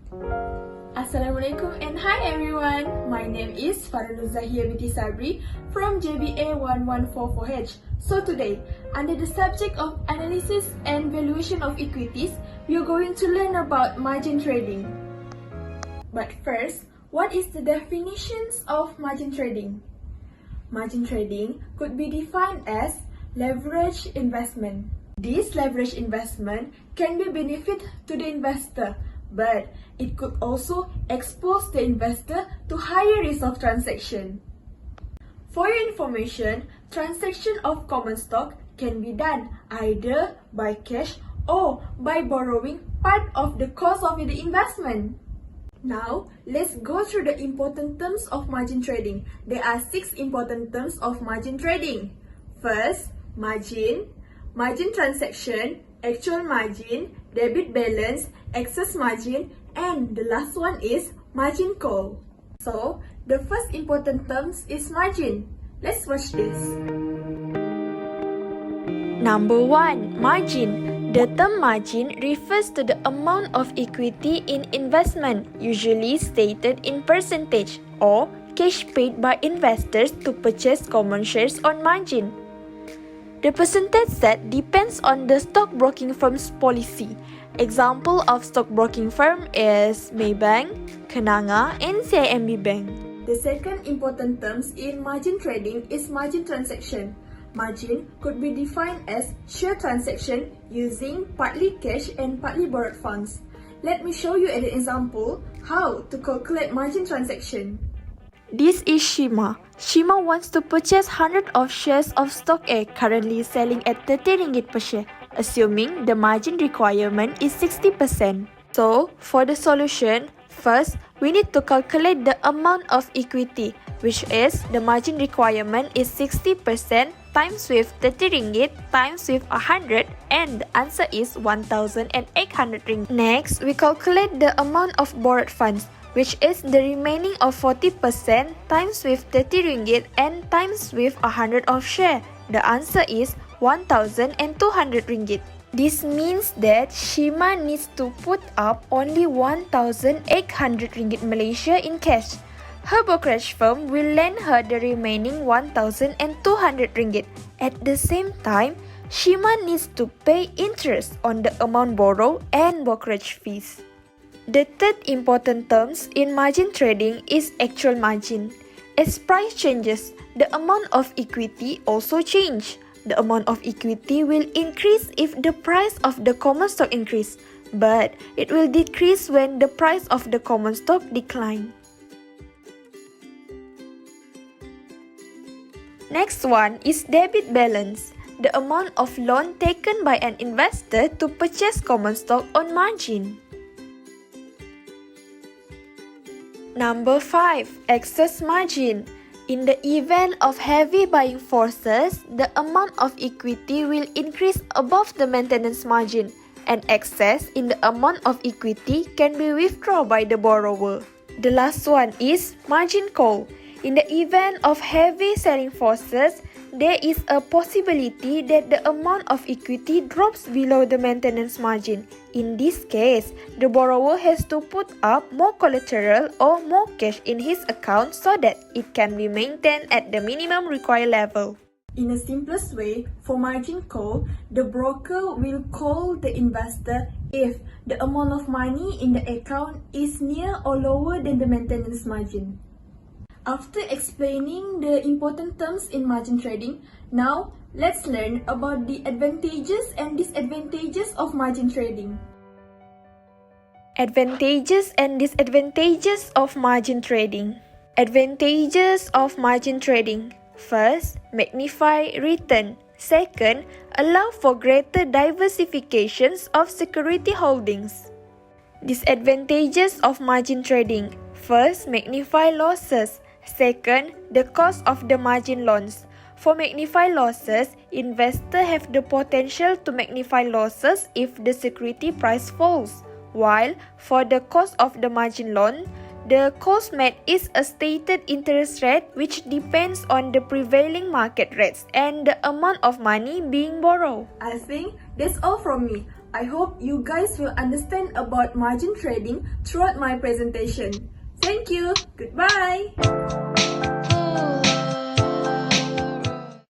Assalamualaikum and hi everyone. My name is Farah Nurzahiah Binti Sabri from JBA 1144H. So today, under the subject of analysis and valuation of equities, we are going to learn about margin trading. But first, what is the definitions of margin trading? Margin trading could be defined as leverage investment. This leverage investment can be benefit to the investor, but it could also expose the investor to higher risk of transaction. For your information, transaction of common stock can be done either by cash or by borrowing part of the cost of the investment. Now, let's go through the important terms of margin trading. There are 6 important terms of margin trading. First, margin, margin transaction, actual margin, debit balance, excess margin, and the last one is margin call. So, the first important terms is margin. Let's watch this. Number 1. Margin. The term margin refers to the amount of equity in investment, usually stated in percentage, or cash paid by investors to purchase common shares on margin. The percentage set depends on the stockbroking firm's policy. Example of stockbroking firm is Maybank, Kenanga, and CIMB Bank. The second important terms in margin trading is margin transaction. Margin could be defined as share transaction using partly cash and partly borrowed funds. Let me show you an example how to calculate margin transaction. This is Shima. Shima wants to purchase 100 of shares of stock A currently selling at 30 ringgit per share, assuming the margin requirement is 60%. So, for the solution, first, we need to calculate the amount of equity, which is the margin requirement is 60% times with 30 ringgit times with 100, and the answer is 1,800 ringgit. Next, we calculate the amount of borrowed funds, which is the remaining of 40% times with 30 ringgit and times with 100 of share. The answer is 1,200 ringgit. This means that Shima needs to put up only 1,800 ringgit Malaysia in cash. Her brokerage firm will lend her the remaining 1,200 ringgit. At the same time, Shima needs to pay interest on the amount borrowed and brokerage fees. The third important terms in margin trading is actual margin. As price changes, the amount of equity also change. The amount of equity will increase if the price of the common stock increase, but it will decrease when the price of the common stock decline. Next one is debit balance, the amount of loan taken by an investor to purchase common stock on margin. Number 5. Excess margin. In the event of heavy buying forces, the amount of equity will increase above the maintenance margin, and excess in the amount of equity can be withdrawn by the borrower. The last one is margin call. In the event of heavy selling forces, there is a possibility that the amount of equity drops below the maintenance margin. In this case, the borrower has to put up more collateral or more cash in his account so that it can be maintained at the minimum required level. In the simplest way, for margin call, the broker will call the investor if the amount of money in the account is near or lower than the maintenance margin. After explaining the important terms in margin trading, now let's learn about the advantages and disadvantages of margin trading. Advantages and disadvantages of margin trading. Advantages of margin trading. First, magnify return. Second, allow for greater diversifications of security holdings. Disadvantages of margin trading. First, magnify losses. Second, the cost of the margin loans. For magnify losses, investors have the potential to magnify losses if the security price falls. While for the cost of the margin loan, the cost met is a stated interest rate which depends on the prevailing market rates and the amount of money being borrowed. I think that's all from me. I hope you guys will understand about margin trading throughout my presentation. Thank you. Goodbye.